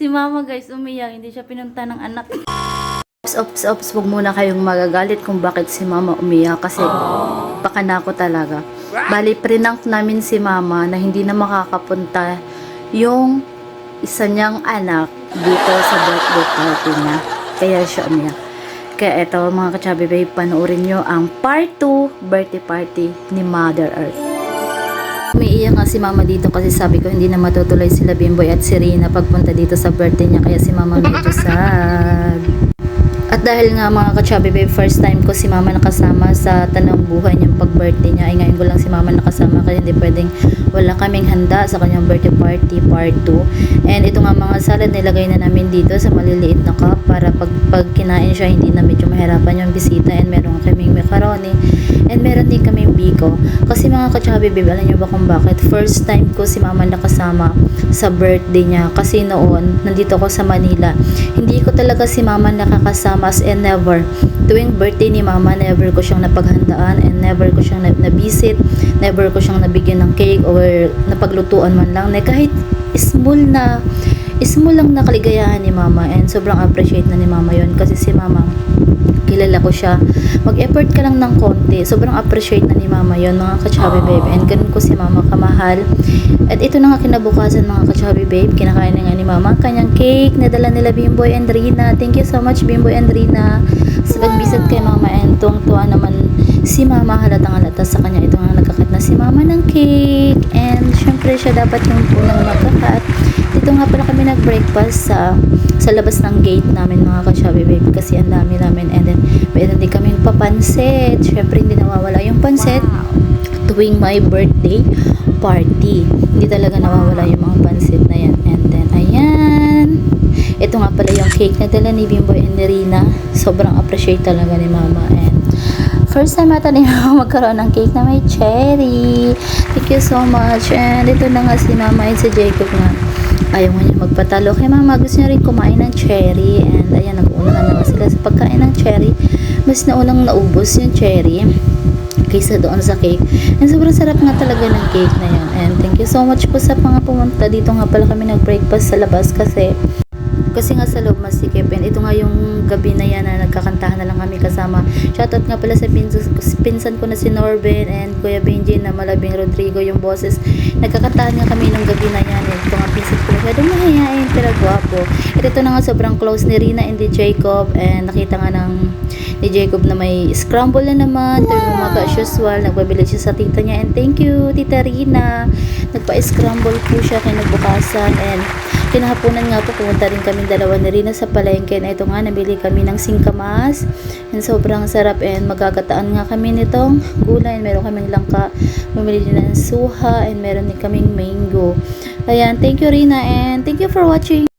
Si mama guys, umiyak. Hindi siya pinunta ng anak. Ops, wag muna kayong magagalit kung bakit si mama umiyak. Kasi baka na ako talaga. Bali, prinank namin si mama na hindi na makakapunta yung isa niyang anak dito sa birthday party niya. Kaya siya umiyak. Kaya eto mga ka-chubby babe, panoorin nyo ang part 2 birthday party ni Mother Earth. Umiiyak nga si mama dito kasi sabi ko hindi na matutuloy sila Bimboy at si Rina pagpunta dito sa birthday niya. Kaya si mama medyo sad. At dahil nga mga ka-chubby babe, first time ko si mama nakasama sa tanong buhay niyang pag-birthday niya. Ay ngayon ko lang si mama nakasama kasi hindi pwedeng wala kaming handa sa kanyang birthday party part 2. And ito nga mga salad nilagay na namin dito sa maliliit na cup para pag kinain siya hindi na medyo mahirapan yung bisita. And meron kaming macaroni and meron din kaming biko. Kasi mga ka-chubby babe, alam niyo ba kung bakit? First time ko si mama nakasama sa birthday niya kasi noon nandito ako sa Manila. Hindi ko talaga si mama nakakasama as in never. Tuwing birthday ni mama, never ko siyang napaghandaan and never ko siyang nabisit, never ko siyang nabigyan ng cake or napaglutuan man lang. Kahit small lang na kaligayahan ni mama, and sobrang appreciate na ni mama yon kasi si mama kilala ko siya. Mag-effort ka lang ng konti. Sobrang appreciate na ni mama yon mga ka-chubby babe. And ganun ko si mama kamahal. At ito na nga kinabukasan mga ka-chubby babe. Kinakain na nga ni mama kanyang cake na dala nila Bimboy and Rina. Thank you so much Bimboy and Rina sa pag-visit kay mama. And tuwang-tuwa naman si mama, halatang halata sa kanya. Ito nga nagkakat na si mama ng cake. And syempre siya dapat yung unang magkakat. Dito nga pala kami nag-breakfast sa labas ng gate namin mga ka-chubby babe kasi ang dami namin. And then meron din kaming papansit. Syempre hindi nawawala yung pansit tuwing my birthday party. Hindi talaga nawawala yung mga pansit na yan. And then ayan, ito nga pala yung cake na dala ni Bimboy and ni Rina. Sobrang appreciate talaga ni mama. And first time ata ni mama magkaroon ng cake na may cherry. Thank you so much. And ito na nga si mama and si Jacob nga ayaw nga niya magpatalo kay mama, gusto niya rin kumain ng cherry. And ayan, nag-uunahan naman sila sa pagkain ng cherry. Mas naunang naubos yung cherry kaysa doon sa cake. And sobrang sarap nga talaga ng cake na yun. And thank you so much po sa mga pumunta. Dito nga pala kami nag-breakfast sa labas kasi nga sa loob masikip. And ito nga yung gabi na yan na nagkakantahan na lang kami kasama. Shoutout nga pala sa pinsan ko na si Norben and Kuya Benji na Malabing Rodrigo yung boses. Nagkakantahan nga kami nung gabi na yan. Ito nga pinsan ko na siya mahihain pero gwapo. At ito na nga sobrang close ni Rina and ni Jacob. And nakita nga ni Jacob na may scramble na naman. Tuwing umaga as usual, nagbabili siya sa tita niya. And thank you Tita Rina. Nagpa-scramble po siya kinabukasan. And kinahaponan nga po, pumunta rin kami dalawa ni Rina sa palengke. Na ito nga, nabili kami ng singkamas. And sobrang sarap. And magkakataan nga kami nitong gulay. And meron kaming langka. Bumili din ng suha. And meron din kaming mango. Ayan, thank you Rina. And thank you for watching.